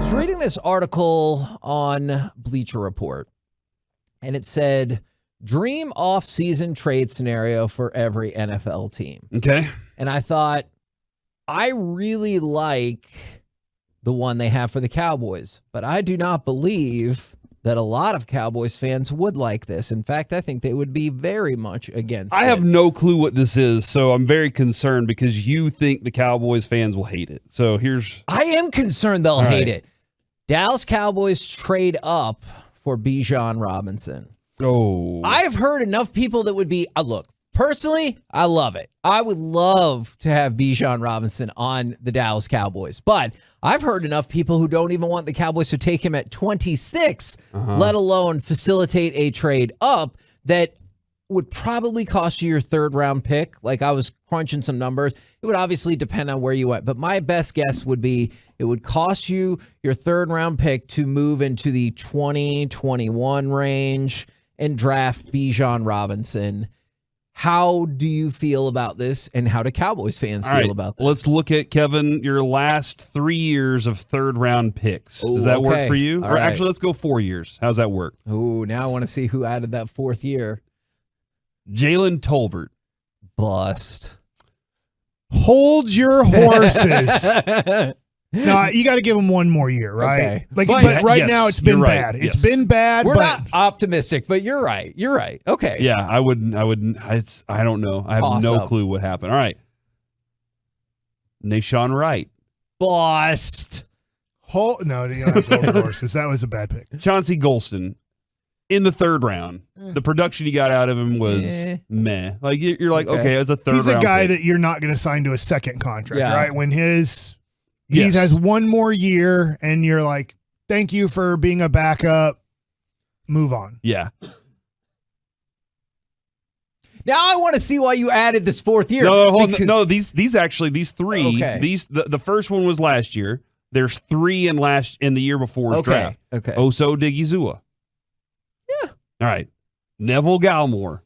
was reading this article on Bleacher Report, and it said, dream off-season trade scenario for every NFL team. Okay. And I thought, I really like the one they have for the Cowboys, but I do not believe that a lot of Cowboys fans would like this. In fact, I think they would be very much against it. I have no clue what this is, so I'm very concerned because you think the Cowboys fans will hate it. So I am concerned they'll hate it. Dallas Cowboys trade up for Bijan Robinson. Oh. I've heard enough people that would be, look, personally, I love it. I would love to have Bijan Robinson on the Dallas Cowboys, but I've heard enough people who don't even want the Cowboys to take him at 26, let alone facilitate a trade up that would probably cost you your third-round pick. Like, I was crunching some numbers. It would obviously depend on where you went, but my best guess would be it would cost you your third-round pick to move into the 2021 range and draft Bijan Robinson. How do you feel about this, and how do Cowboys fans feel about this? Let's look at, Kevin, your last 3 years of third-round picks. Does that work for you? Actually, let's go 4 years. How's that work? Oh, now I want to see who added that fourth year. Jalen Tolbert. Bust. Hold your horses. No, you got to give him one more year, right? Okay. But right now it's been bad. Yes. It's been bad. We're not optimistic, but you're right. You're right. Okay. Yeah, I wouldn't. I don't know. I have no clue what happened. All right. Nashawn Wright. Bust. No, you don't have to hold the horses. That was a bad pick. Chauncey Golston. In the third round, the production you got out of him was meh. Like, you're like, okay, it's a third round. He's a guy pick that you're not going to sign to a second contract, right? When he has one more year, and you're like, thank you for being a backup. Move on. Yeah. Now I want to see why you added this fourth year. These three. Okay. The first one was last year. There's three in the year before's draft. Okay. Oso Digizua. Yeah. All right. Neville Gallimore.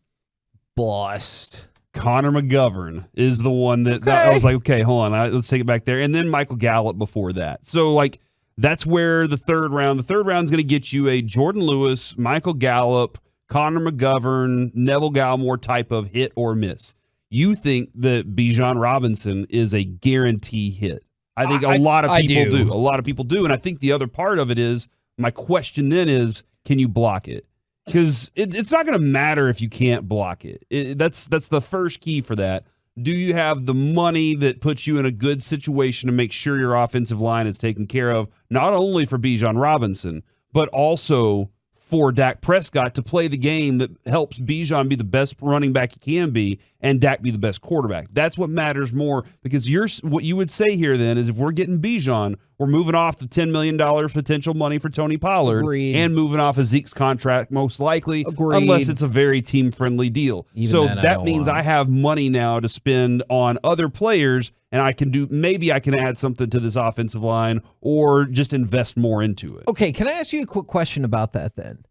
Bust. Connor McGovern is the one that I was like, okay, hold on, let's take it back there. And then Michael Gallup before that. So, like, that's where the third round is going to get you a Jordan Lewis, Michael Gallup, Connor McGovern, Neville Gallimore type of hit or miss. You think that Bijan Robinson is a guarantee hit. I think a lot of people do. A lot of people do. And I think the other part of it is, my question then is, can you block it? Because it's not going to matter if you can't block it. That's the first key for that. Do you have the money that puts you in a good situation to make sure your offensive line is taken care of, not only for Bijan Robinson, but also for Dak Prescott to play the game that helps Bijan be the best running back he can be and Dak be the best quarterback? That's what matters more, because what you would say here then is, if we're getting Bijan, we're moving off the $10 million potential money for Tony Pollard. Agreed. And moving off of Zeke's contract, most likely, unless it's a very team-friendly deal. Even that means I have money now to spend on other players, and I can add something to this offensive line or just invest more into it. Okay, can I ask you a quick question about that then?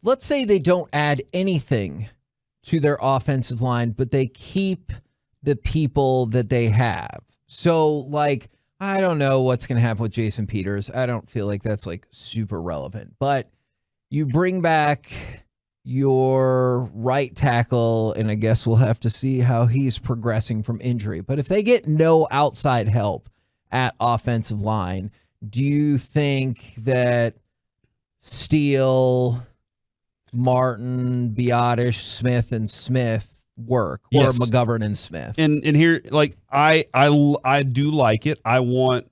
Let's say they don't add anything to their offensive line, but they keep the people that they have. So, like, I don't know what's going to happen with Jason Peters. I don't feel like that's, like, super relevant. But you bring back your right tackle, and I guess we'll have to see how he's progressing from injury. But if they get no outside help at offensive line, do you think that Steele, Martin, Biotish, Smith, and Smith work, or McGovern and Smith? And here, like, I do like it. I want,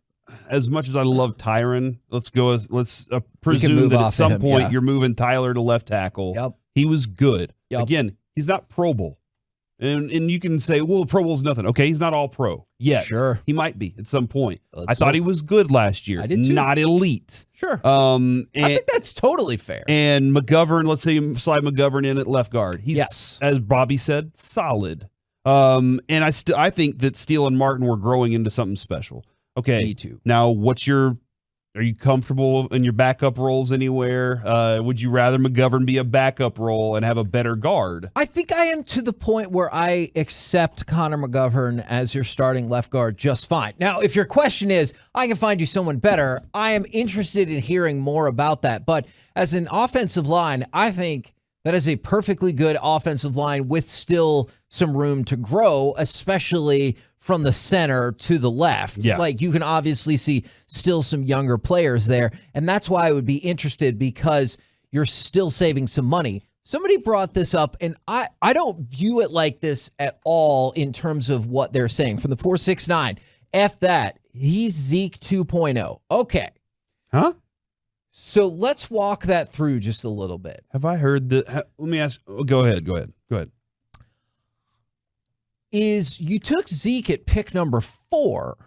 as much as I love Tyron, let's presume that at some point you're moving Tyler to left tackle. Yep. He was good. Yep. Again, he's not Pro Bowl. And you can say, well, Pro Bowl's nothing. Okay, he's not all pro yet. Sure. He might be at some point. I thought he was good last year. I did too. Not elite. Sure. I think that's totally fair. And McGovern, let's say you slide McGovern in at left guard. He's, as Bobby said, solid. And I think that Steele and Martin were growing into something special. Okay. Me too. Now, what's your Are you comfortable in your backup roles anywhere? Would you rather McGovern be a backup role and have a better guard? I think I am to the point where I accept Connor McGovern as your starting left guard just fine. Now, if your question is, I can find you someone better, I am interested in hearing more about that. But as an offensive line, I think that is a perfectly good offensive line with still some room to grow, especially from the center to the left. Yeah. Like, you can obviously see still some younger players there. And that's why I would be interested, because you're still saving some money. Somebody brought this up, and I don't view it like this at all in terms of what they're saying. From the 469, F that. He's Zeke 2.0. Okay. Huh? So let's walk that through just a little bit. Have I heard that? Let me ask. Go ahead. Is you took Zeke at pick number 4,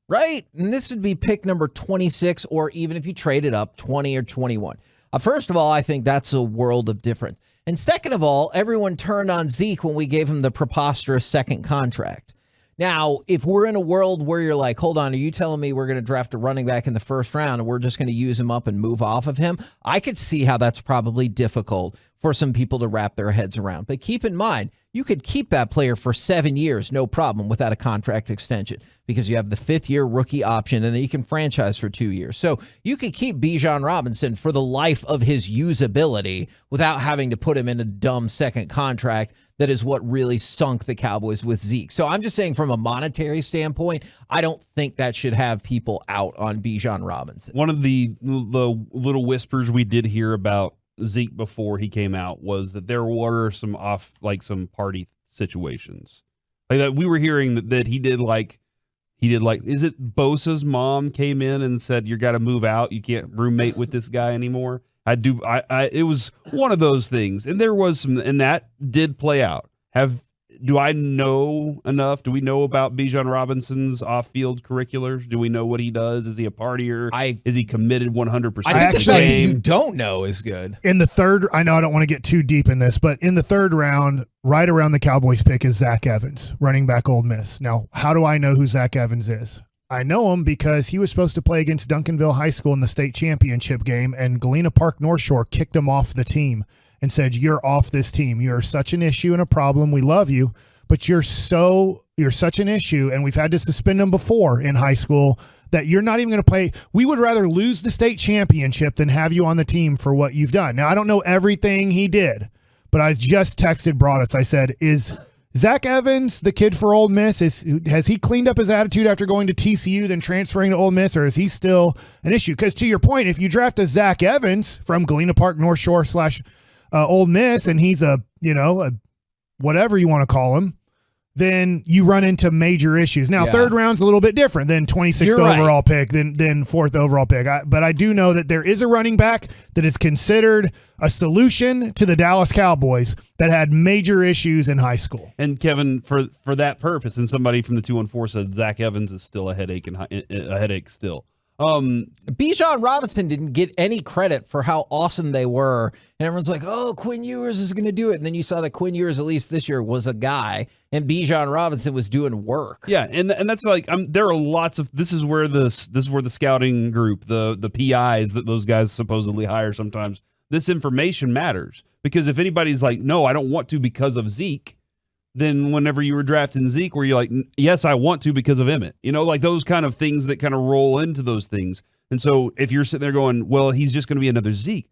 right? And this would be pick number 26, or even if you traded up, 20 or 21. First of all, I think that's a world of difference. And second of all, everyone turned on Zeke when we gave him the preposterous second contract. Now, if we're in a world where you're like, hold on, are you telling me we're going to draft a running back in the first round and we're just going to use him up and move off of him? I could see how that's probably difficult for some people to wrap their heads around. But keep in mind, you could keep that player for 7 years, no problem, without a contract extension, because you have the 5th-year rookie option, and then you can franchise for 2 years. So you could keep Bijan Robinson for the life of his usability without having to put him in a dumb second contract. That is what really sunk the Cowboys with Zeke. So I'm just saying, from a monetary standpoint, I don't think that should have people out on Bijan Robinson. One of the little whispers we did hear about Zeke before he came out was that there were some some party situations, like that we were hearing that he did like is it Bosa's mom came in and said, you got to move out, you can't roommate with this guy anymore. It was one of those things, and there was some, and that did play out. Do I know enough? Do we know about Bijan Robinson's off-field curriculars? Do we know what he does? Is he a partier? Is he committed 100%? I think the fact that you don't know is good. In the third, I know I don't want to get too deep in this, but in the third round, right around the Cowboys pick, is Zach Evans, running back Ole Miss. Now, how do I know who Zach Evans is? I know him because he was supposed to play against Duncanville High School in the state championship game, and Galena Park North Shore kicked him off the team and said, you're off this team. You're such an issue and a problem. We love you, but you're such an issue, and we've had to suspend him before in high school, that you're not even going to play. We would rather lose the state championship than have you on the team for what you've done. Now, I don't know everything he did, but I just texted Broadus. I said, is Zach Evans the kid for Ole Miss? Has he cleaned up his attitude after going to TCU, then transferring to Ole Miss, or is he still an issue? Because to your point, if you draft a Zach Evans from Galena Park North Shore / Ole Miss, and he's a whatever you want to call him, then you run into major issues. Now, third round's a little bit different than 26th overall pick, than 4th overall pick. But I do know that there is a running back that is considered a solution to the Dallas Cowboys that had major issues in high school. And Kevin, for that purpose, and somebody from the 214 said Zach Evans is still a headache still. Bijan Robinson didn't get any credit for how awesome they were, and everyone's like, oh, Quinn Ewers is going to do it. And then you saw that Quinn Ewers, at least this year, was a guy, and Bijan Robinson was doing work. Yeah, and that's like, there are lots of, this is where the scouting group, the PIs that those guys supposedly hire sometimes, this information matters, because if anybody's like, no, I don't want to because of Zeke, then whenever you were drafting Zeke, where you're like, yes, I want to because of Emmett, like those kind of things that kind of roll into those things. And so if you're sitting there going, well, he's just going to be another Zeke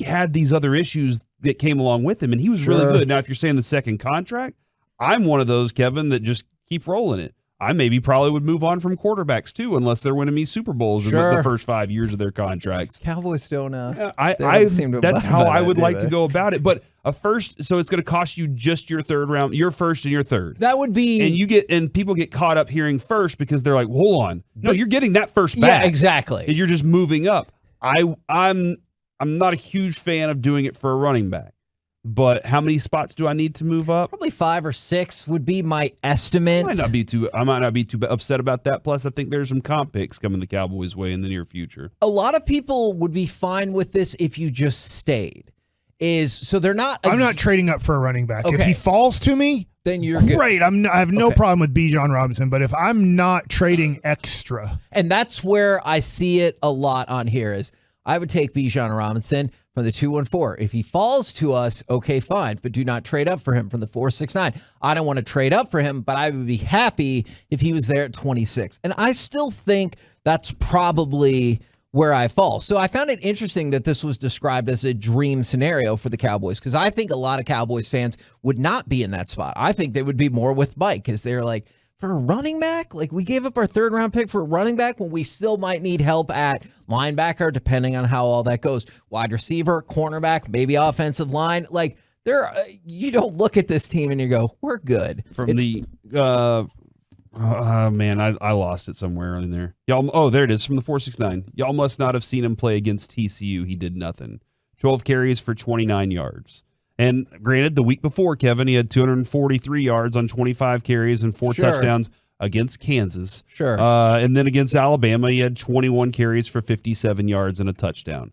had these other issues that came along with him, and he was really good. Now, if you're saying the second contract, I'm one of those, Kevin, that just keep rolling it. I probably would move on from quarterbacks too, unless they're winning me Super Bowls in the first 5 years of their contracts. Cowboys don't. That's how I would like to go about it. But a first, so it's going to cost you just your third round, your first and your third. That would be, and people get caught up hearing first because they're like, hold on, no, you're getting that first back. Yeah, exactly. And you're just moving up. I'm not a huge fan of doing it for a running back. But how many spots do I need to move up? Probably 5 or 6 would be my estimate. I might not be too upset about that. Plus, I think there's some comp picks coming the Cowboys' way in the near future. A lot of people would be fine with this if you just stayed. So they're not. I'm not trading up for a running back. Okay. If he falls to me, then you're good. Great. I have no problem with Bijan Robinson, but if I'm not trading extra. And that's where I see it a lot on here is I would take Bijan Robinson from the 214. If he falls to us, okay, fine, but do not trade up for him from the 469. I don't want to trade up for him, but I would be happy if he was there at 26. And I still think that's probably where I fall. So I found it interesting that this was described as a dream scenario for the Cowboys, because I think a lot of Cowboys fans would not be in that spot. I think they would be more with Mike, because they're like, for a running back? Like, we gave up our third round pick for a running back when we still might need help at linebacker, depending on how all that goes. Wide receiver, cornerback, maybe offensive line. Like, you don't look at this team and you go, we're good. Man, I lost it somewhere in there. Y'all, there it is from the 469. Y'all must not have seen him play against TCU. He did nothing. 12 carries for 29 yards. And granted, the week before, Kevin, he had 243 yards on 25 carries and 4 touchdowns against Kansas. Sure. And then against Alabama, he had 21 carries for 57 yards and a touchdown.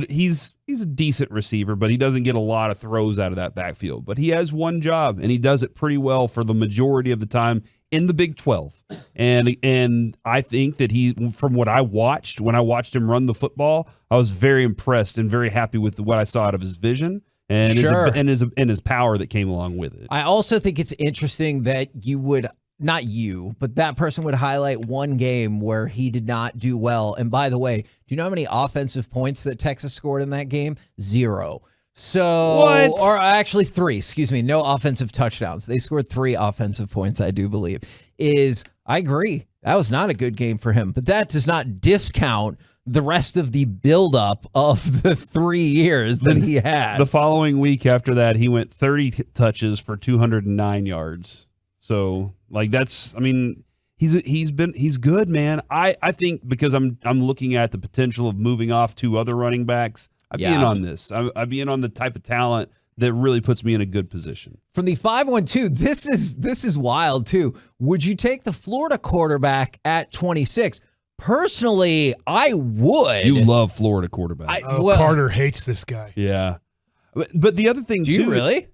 He's a decent receiver, but he doesn't get a lot of throws out of that backfield. But he has one job, and he does it pretty well for the majority of the time in the Big 12. And I think that from what I watched, when I watched him run the football, I was very impressed and very happy with what I saw out of his vision and his power that came along with it. I also think it's interesting that you would, not you, but that person would highlight one game where he did not do well. And by the way, do you know how many offensive points that Texas scored in that game? 0. So, what? Or actually 3, excuse me, no offensive touchdowns. They scored 3 offensive points, I do believe. I agree. That was not a good game for him, but that does not discount the rest of the buildup of the 3 years that he had. The following week after that, he went 30 touches for 209 yards. So, like, he's good, man. I think because I'm looking at the potential of moving off 2 other running backs, I'd be in on this. I'd be in on the type of talent that really puts me in a good position. From the 512, this is wild too. Would you take the Florida quarterback at 26? Personally, I would. You love Florida quarterback. Carter hates this guy. Yeah. But the other thing, do you really?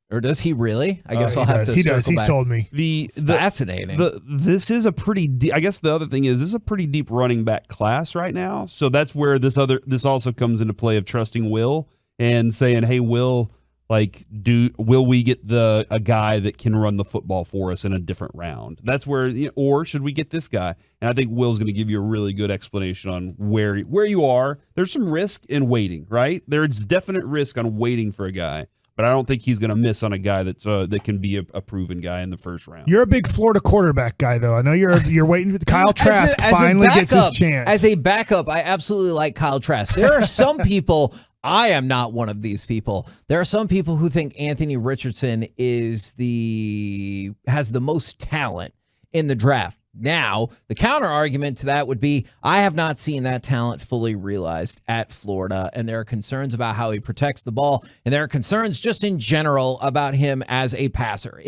Or does he really? I guess I'll have to. He does. He's back. told me. Fascinating. This is a pretty deep. I guess the other thing is this is a pretty deep running back class right now. So that's where this also comes into play of trusting Will and saying, "Hey, Will, will we get a guy that can run the football for us in a different round?" That's where, or should we get this guy? And I think Will's going to give you a really good explanation on where you are. There's some risk in waiting, right? There's definite risk on waiting for a guy. But I don't think he's going to miss on a guy that can be a proven guy in the first round. You're a big Florida quarterback guy, though. I know you're waiting for Kyle Trask finally gets his chance. As a backup, I absolutely like Kyle Trask. There are some people, I am not one of these people. There are some people who think Anthony Richardson has the most talent in the draft. Now, the counter argument to that would be, I have not seen that talent fully realized at Florida, and there are concerns about how he protects the ball, and there are concerns just in general about him as a passer.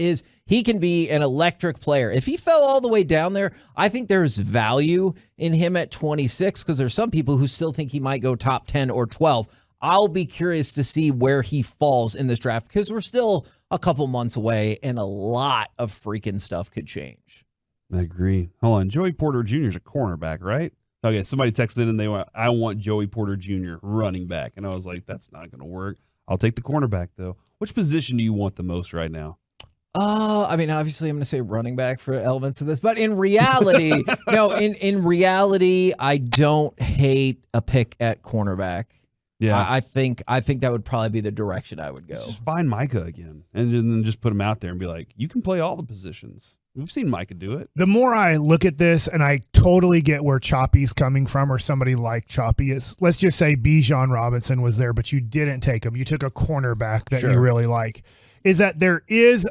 He can be an electric player. If he fell all the way down there, I think there's value in him at 26, because there's some people who still think he might go top 10 or 12. I'll be curious to see where he falls in this draft, because we're still a couple months away, and a lot of freaking stuff could change. I agree. Hold on. Joey Porter Jr. is a cornerback, right? Okay, somebody texted in and I want Joey Porter Jr. running back. And I was like, that's not going to work. I'll take the cornerback, though. Which position do you want the most right now? Obviously I'm going to say running back for elements of this. But in reality, in reality, I don't hate a pick at cornerback. Yeah, I think that would probably be the direction I would go. Just find Micah again and then just put him out there and be like, you can play all the positions. We've seen Micah do it. The more I look at this, and I totally get where Choppy's coming from, or somebody like Choppy is. Let's just say Bijan Robinson was there, but you didn't take him. You took a cornerback that you really like. Is that there's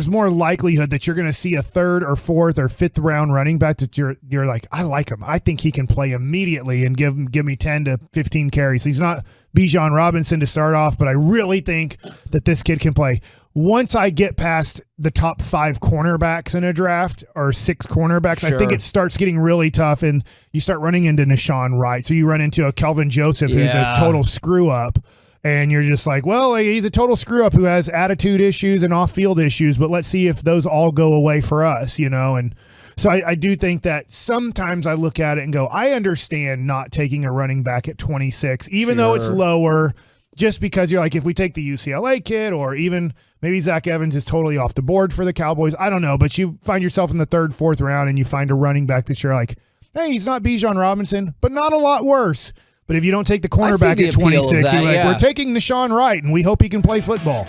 more likelihood that you're going to see a 3rd or 4th or 5th round running back that you're like, I like him. I think he can play immediately and give me 10 to 15 carries. He's not Bijan Robinson to start off, but I really think that this kid can play. Once I get past the top 5 cornerbacks in a draft, or 6 cornerbacks, I think it starts getting really tough, and you start running into Nashawn Wright. So you run into a Kelvin Joseph who's a total screw up. And you're just like, well, he's a total screw up who has attitude issues and off-field issues, but let's see if those all go away for us, And so I do think that sometimes I look at it and go, I understand not taking a running back at 26, even though it's lower, just because you're like, if we take the UCLA kid, or even maybe Zach Evans is totally off the board for the Cowboys. I don't know, but you find yourself in the 3rd, 4th round and you find a running back that you're like, hey, he's not Bijan Robinson, but not a lot worse. But if you don't take the cornerback at 26, you're like, we're taking Nashawn Wright, and we hope he can play football.